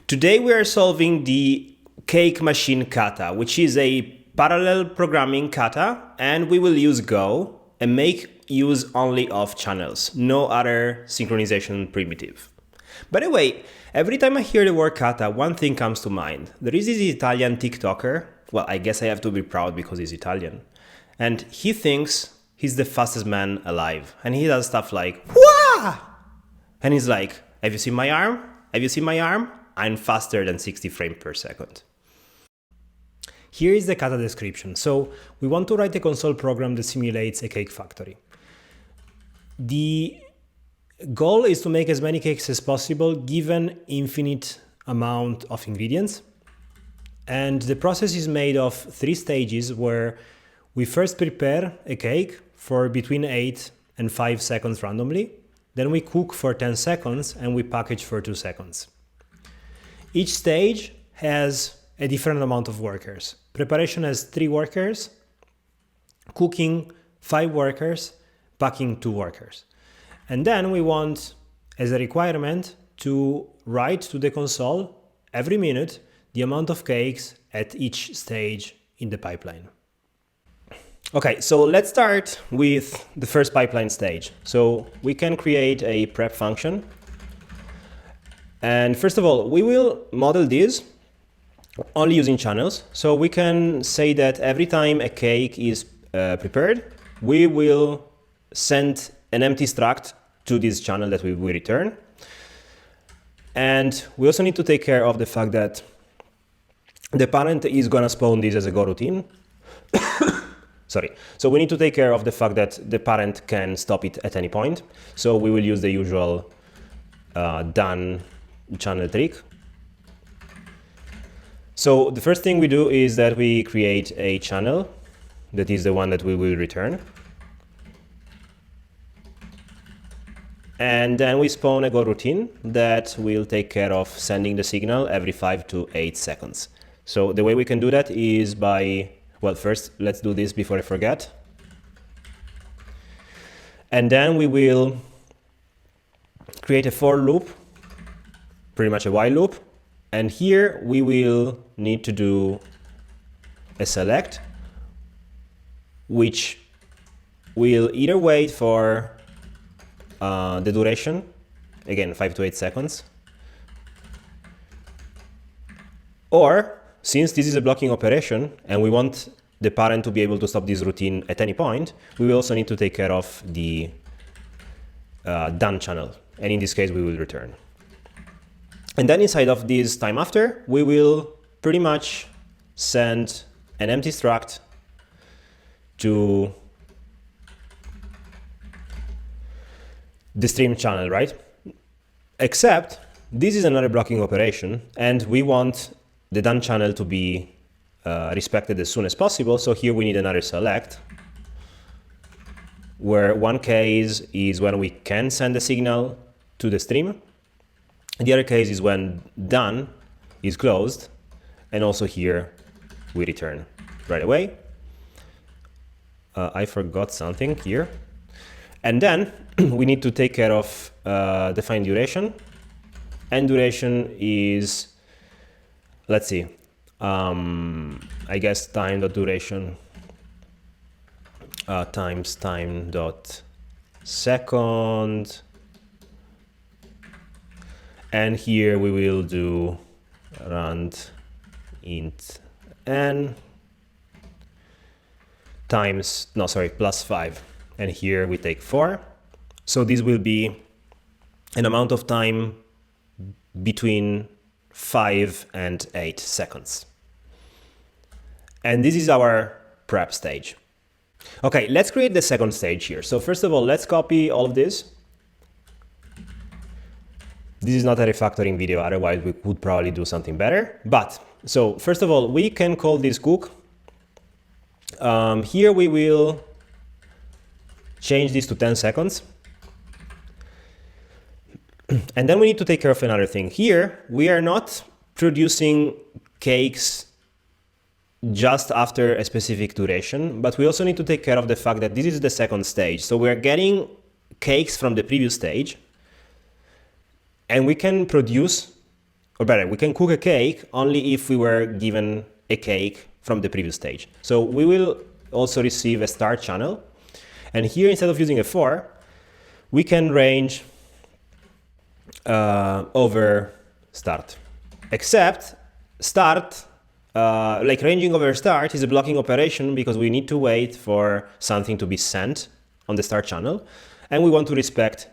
Today we are solving the cake machine kata, which is a parallel programming kata, and we will use Go and make use only of channels, no other synchronization primitive. By the way, every time I hear the word kata, one thing comes to mind. There is this Italian TikToker, well, I guess I have to be proud because he's Italian, and he thinks he's the fastest man alive, and he does stuff like, "Wah!" And he's like, have you seen my arm? Have you seen my arm? I'm faster than 60 frames per second. Here is the kata description. So we want to write a console program that simulates a cake factory. The goal is to make as many cakes as possible given infinite amount of ingredients. And the process is made of 3 stages where we first prepare a cake for between 8 and 5 seconds randomly. Then we cook for 10 seconds and we package for 2 seconds. Each stage has a different amount of workers. Preparation has 3 workers, cooking 5 workers, packing 2 workers. And then we want, as a requirement, to write to the console every minute the amount of cakes at each stage in the pipeline. Okay, so let's start with the first pipeline stage. So we can create a prep function. And first of all, we will model this only using channels. So we can say that every time a cake is prepared, we will send an empty struct to this channel that we will return. And we also need to take care of the fact that the parent is gonna spawn this as a Go routine. Sorry. So we need to take care of the fact that the parent can stop it at any point. So we will use the usual done channel trick. So the first thing we do is that we create a channel that is the one that we will return. And then we spawn a Go routine that will take care of sending the signal every 5 to 8 seconds. So the way we can do that is by, well, first let's do this before I forget. And then we will create a for loop, pretty much a while loop. And here we will need to do a select, which will either wait for the duration, again 5 to 8 seconds, or since this is a blocking operation and we want the parent to be able to stop this routine at any point, we will also need to take care of the done channel, and in this case we will return. And then inside of this time after, we will pretty much send an empty struct to the stream channel, right? Except this is another blocking operation and we want the done channel to be respected as soon as possible. So here we need another select, where one case is when we can send a signal to the stream. The other case is when done is closed, and also here we return right away. I forgot something here. And then we need to take care of define duration. And duration is, let's see, I guess time.duration times time.second. And here we will do rand int n times, no, sorry, plus 5. And here we take 4. So this will be an amount of time between 5 and 8 seconds. And this is our prep stage. Okay, let's create the second stage here. So first of all, let's copy all of this. This is not a refactoring video, otherwise we would probably do something better. But, so first of all, we can call this cook. Here we will change this to 10 seconds. And then we need to take care of another thing. Here, we are not producing cakes just after a specific duration, but we also need to take care of the fact that this is the second stage. So we're getting cakes from the previous stage, and we can produce or better, we can cook a cake only if we were given a cake from the previous stage. So we will also receive a start channel. And here, instead of using a for, we can range over start. Except start, like ranging over start is a blocking operation because we need to wait for something to be sent on the start channel. And we want to respect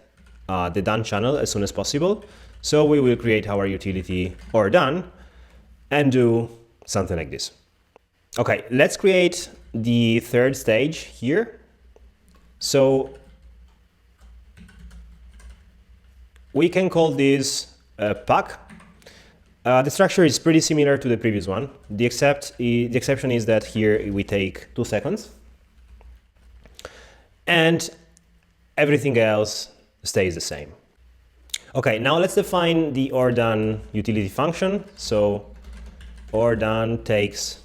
the done channel as soon as possible. So we will create our utility or done and do something like this. Okay, let's create the third stage here. So we can call this pack. The structure is pretty similar to the previous one. The exception is that here we take 2 seconds and everything else stays the same. Okay, now let's define the OrDone utility function. So OrDone takes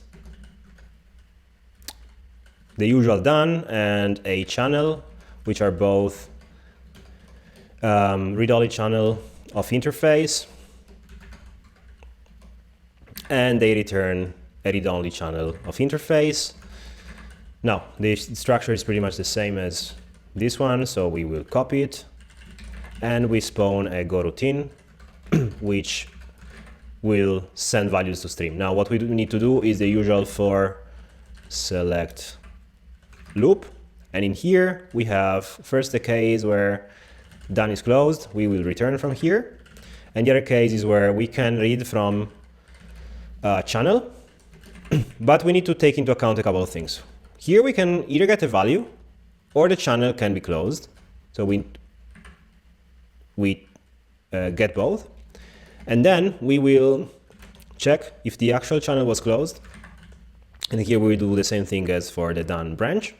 the usual done and a channel, which are both read-only channel of interface, and they return a read-only channel of interface. Now, the structure is pretty much the same as this one, so we will copy it, and we spawn a go-routine, which will send values to stream. Now, what we need to do is the usual for select loop, and in here we have first the case where done is closed, we will return from here, and the other case is where we can read from channel, but we need to take into account a couple of things. Here we can either get a value or the channel can be closed, so we get both, and then we will check if the actual channel was closed, and here we do the same thing as for the done branch.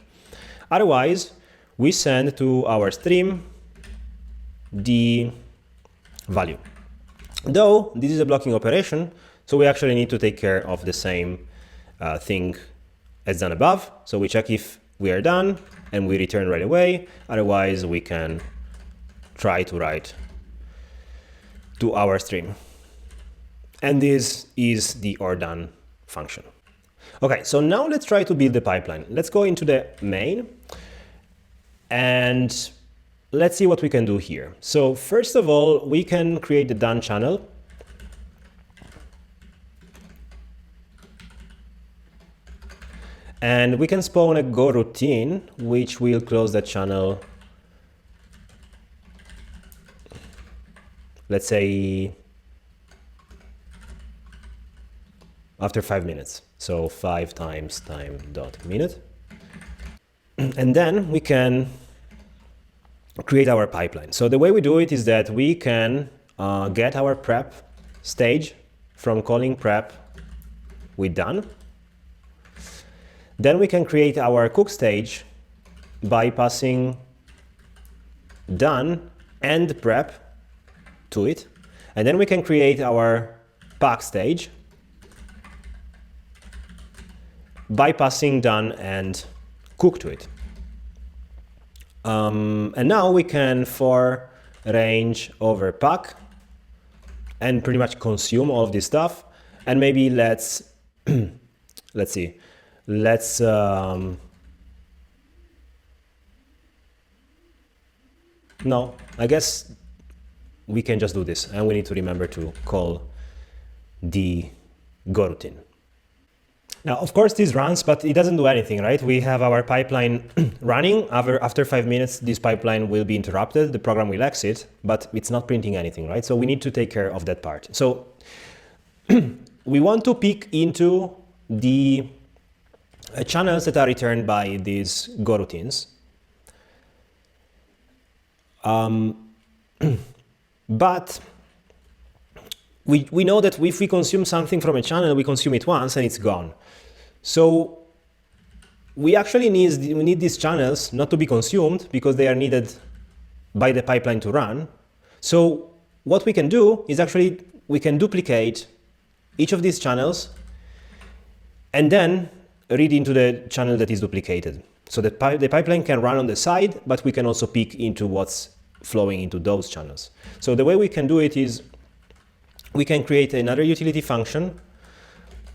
Otherwise, we send to our stream the value. Though this is a blocking operation, so we actually need to take care of the same thing as done above. So we check if we are done and we return right away. Otherwise, we can try to write to our stream. And this is the OrDone function. Okay, so now let's try to build the pipeline. Let's go into the main and let's see what we can do here. So first of all, we can create the done channel. And we can spawn a go routine, which will close the channel, let's say, after 5 minutes. So 5 times time dot minute. And then we can create our pipeline. So the way we do it is that we can get our prep stage from calling prep with done. Then we can create our cook stage by passing done and prep to it. And then we can create our pack stage by passing done and cook to it. And now we can for range over pack and pretty much consume all of this stuff. And maybe let's see. No, I guess we can just do this, and we need to remember to call the go routine. Now, of course, this runs, but it doesn't do anything, right? We have our pipeline running. After 5 minutes, this pipeline will be interrupted. The program will exit, but it's not printing anything, right? So we need to take care of that part. So we want to pick into the channels that are returned by these go routines. But we know that if we consume something from a channel, we consume it once and it's gone. So we actually need these channels not to be consumed because they are needed by the pipeline to run. So what we can do is actually we can duplicate each of these channels and then read into the channel that is duplicated. So the pipeline can run on the side, but we can also pick into what's flowing into those channels. So the way we can do it is we can create another utility function.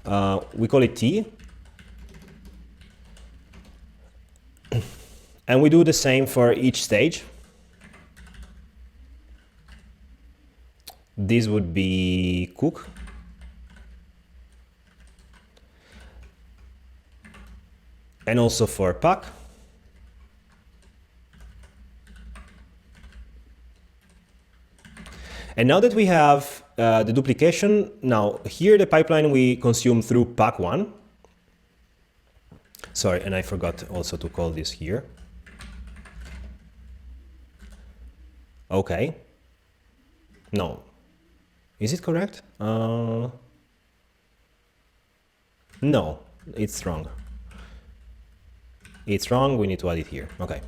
We call it T. And we do the same for each stage. This would be cook. And also for pack. And now that we have the duplication, now here the pipeline we consume through pack 1. Sorry, and I forgot also to call this here. Okay. No. Is it correct? No, it's wrong. It's wrong, we need to add it here. Okay.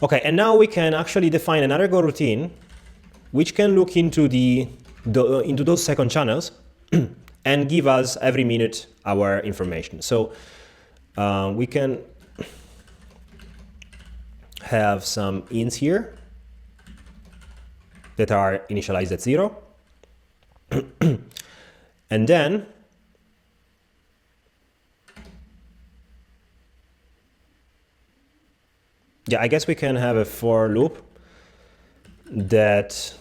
Okay, and now we can actually define another Go routine which can look into into those second channels and give us every minute our information. So we can have some ins here that are initialized at 0. And then yeah, I guess we can have a for loop that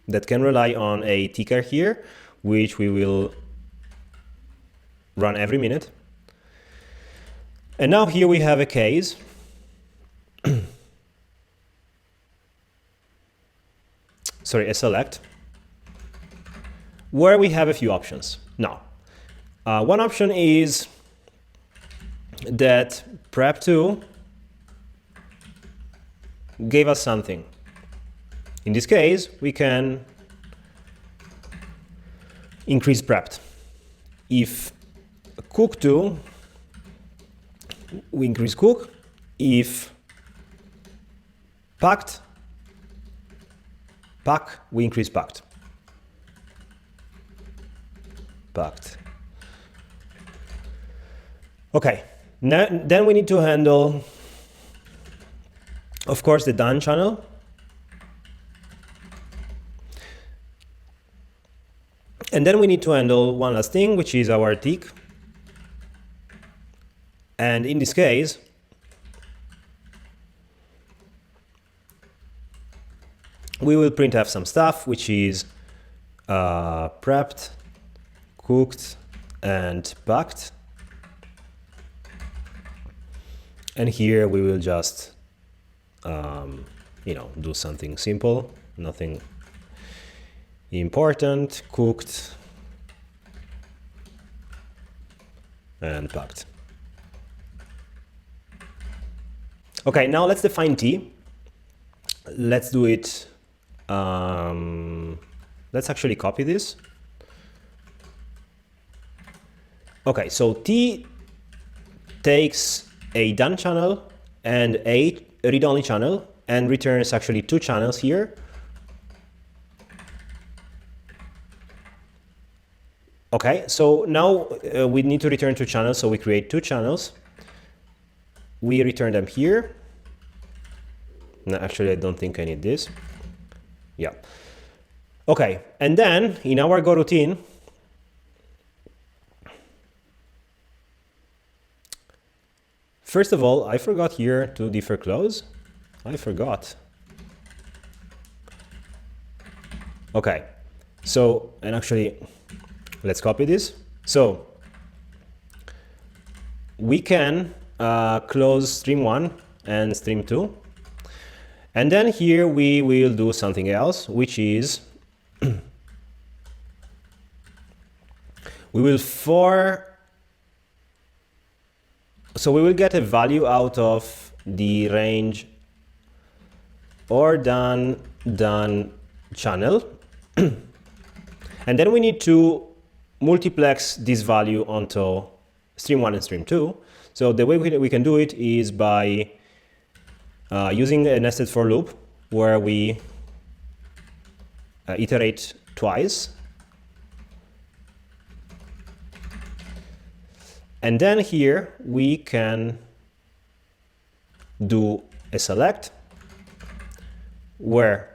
that can rely on a ticker here, which we will run every minute. And now here we have a case sorry, a select, where we have a few options. Now, one option is that prep2 gave us something. In this case, we can increase prepped. If cook2, we increase cook. If packed, pack, we increase packed. Packed. Okay, now, then we need to handle, of course, the done channel. And then we need to handle one last thing, which is our tick. And in this case, we will printf some stuff, which is prepped, cooked, and packed. And here we will just, do something simple, nothing important, cooked and packed. Okay, now let's define T. Let's do it. Let's actually copy this. Okay, so T takes a done channel and a read-only channel and returns actually 2 channels here. Okay, so now we need to return 2 channels, so we create 2 channels. We return them here. No, actually, I don't think I need this. Yeah. Okay, and then in our Go routine, first of all, I forgot here to defer close. I forgot. Okay, so, and actually, let's copy this. So, we can close stream 1 and stream 2. And then here we will do something else, which is we will so we will get a value out of the range or done channel. And then we need to multiplex this value onto stream 1 and stream 2. So the way we can do it is by using a nested for loop where we iterate twice. And then here we can do a select where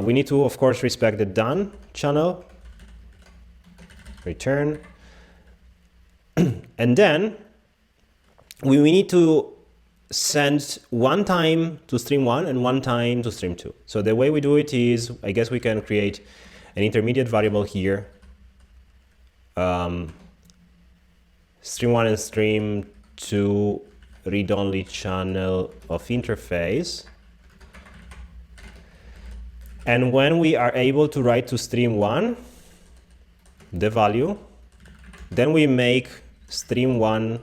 we need to, of course, respect the done channel, return, and then we need to send one time to stream 1 and one time to stream 2. So the way we do it is, I guess we can create an intermediate variable here, stream 1 and stream 2 read-only channel of interface. And when we are able to write to stream 1 the value, then we make stream 1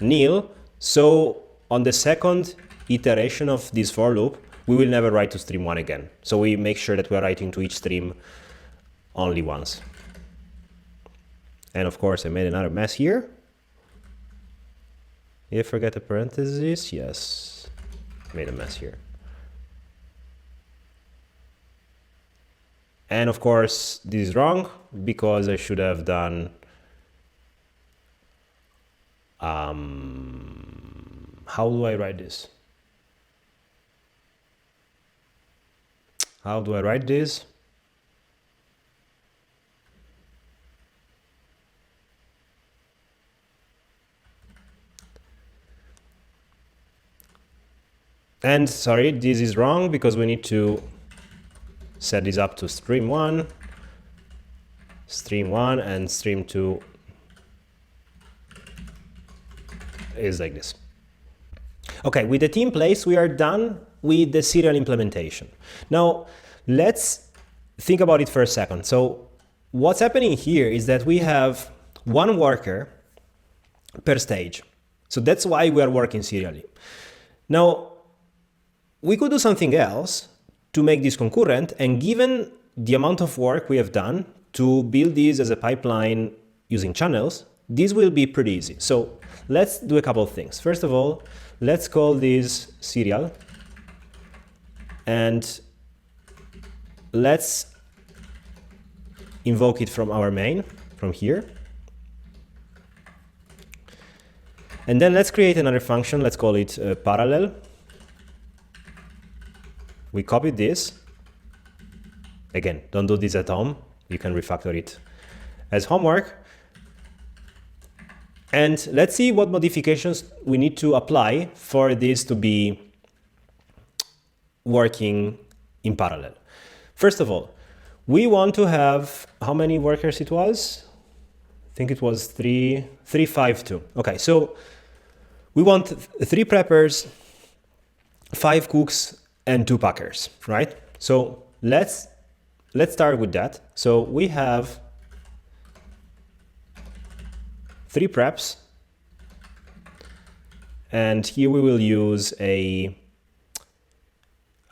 nil. So on the second iteration of this for loop, we will never write to stream 1 again. So we make sure that we are writing to each stream only once. And of course, I made another mess here. Did I forget the parentheses? Yes, made a mess here. And of course, this is wrong because I should have done how do I write this? How do I write this? And sorry, this is wrong because we need to set this up to stream 1, and stream 2 is like this. Okay, with the team place, we are done with the serial implementation. Now, let's think about it for a second. So what's happening here is that we have one worker per stage. So that's why we are working serially. Now, we could do something else to make this concurrent, and given the amount of work we have done to build this as a pipeline using channels, this will be pretty easy. So let's do a couple of things. First of all, let's call this serial, and let's invoke it from our main, from here. And then let's create another function. Let's call it parallel. We copy this. Again, don't do this at home. You can refactor it as homework. And let's see what modifications we need to apply for this to be working in parallel. First of all, we want to have, how many workers it was? I think it was 352. Okay, so we want 3 preppers, 5 cooks, and 2 packers, right? So let's start with that. So we have 3 preps, and here we will use we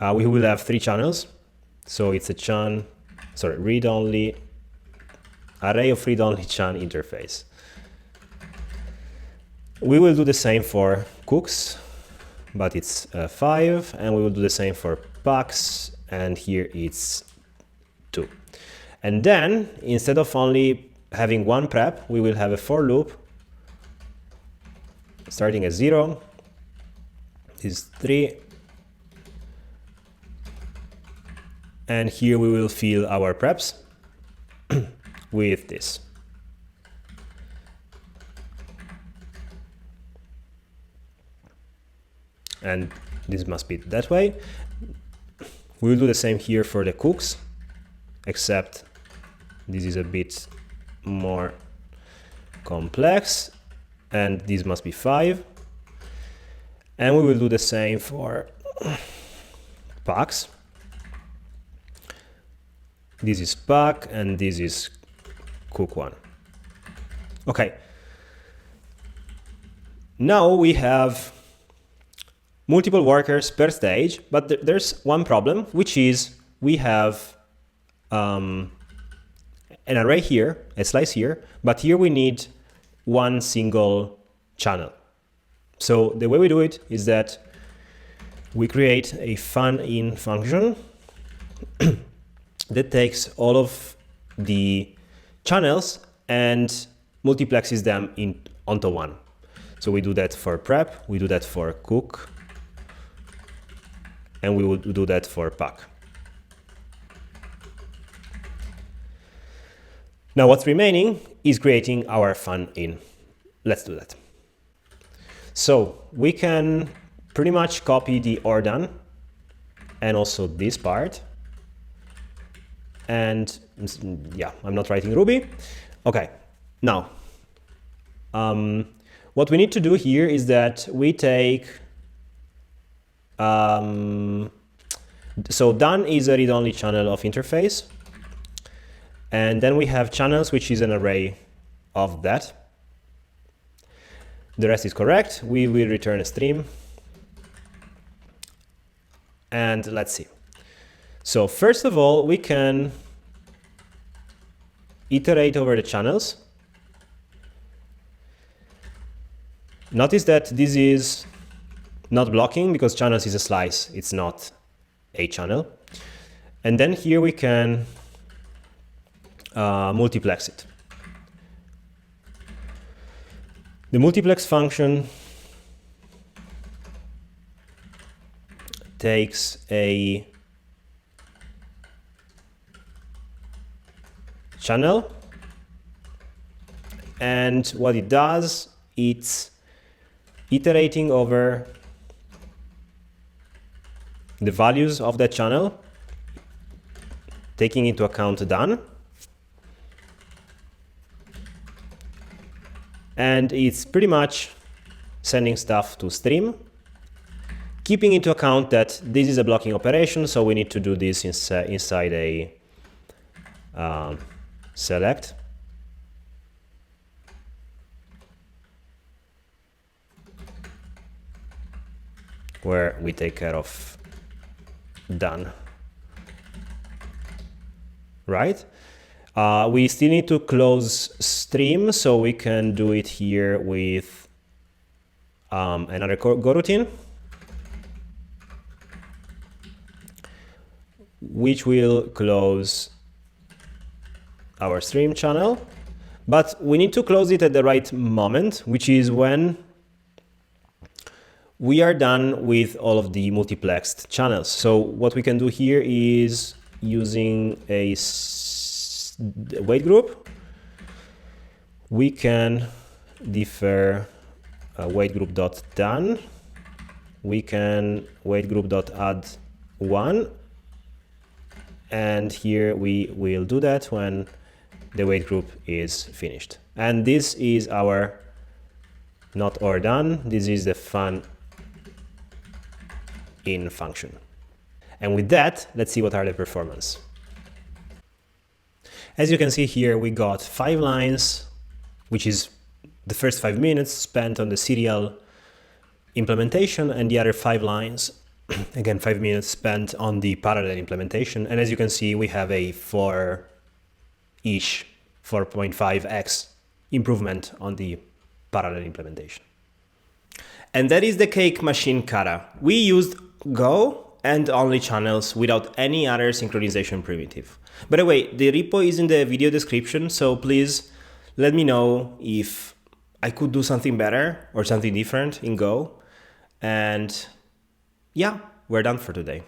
will have 3 channels. So it's a read-only array of read-only chan interface. We will do the same for cooks, but it's 5, and we will do the same for packs, and here it's 2. And then, instead of only having one prep, we will have a for loop starting at 0, this is 3, and here we will fill our preps with this. And this must be that way. We will do the same here for the cooks, except this is a bit more complex, and this must be 5. And we will do the same for packs. This is pack, and this is cook 1. Okay. Now we have multiple workers per stage, but there's one problem, which is we have an array here, a slice here, but here we need one single channel. So the way we do it is that we create a fun-in function that takes all of the channels and multiplexes them onto one. So we do that for prep, we do that for cook, and we will do that for pack. Now what's remaining is creating our fun in. Let's do that. So we can pretty much copy the or done and also this part. And yeah, I'm not writing Ruby. Okay, now what we need to do here is that we take, so done is a read-only channel of interface. And then we have channels, which is an array of that. The rest is correct. We will return a stream. And let's see. So first of all, we can iterate over the channels. Notice that this is not blocking because channels is a slice. It's not a channel. And then here we can multiplex it. The multiplex function takes a channel, and what it does, it's iterating over the values of that channel, taking into account done. And it's pretty much sending stuff to stream, keeping into account that this is a blocking operation, so we need to do this inside a select. Where we take care of done, right? We still need to close stream, so we can do it here with another coroutine, which will close our stream channel. But we need to close it at the right moment, which is when we are done with all of the multiplexed channels. So what we can do here is using a wait group, we can defer wait group dot done. We can wait group dot add one, and here we will do that when the wait group is finished. And this is our not or done. This is the fun in function. And with that, let's see what are the performance. As you can see here, we got 5 lines, which is the first 5 minutes spent on the serial implementation, and the other 5 lines, again 5 minutes spent on the parallel implementation. And as you can see, we have a 4-ish, 4.5x improvement on the parallel implementation. And that is the cake Machine Kata. We used Go and only channels without any other synchronization primitive. By the way, the repo is in the video description, so please let me know if I could do something better or something different in Go. And yeah, we're done for today.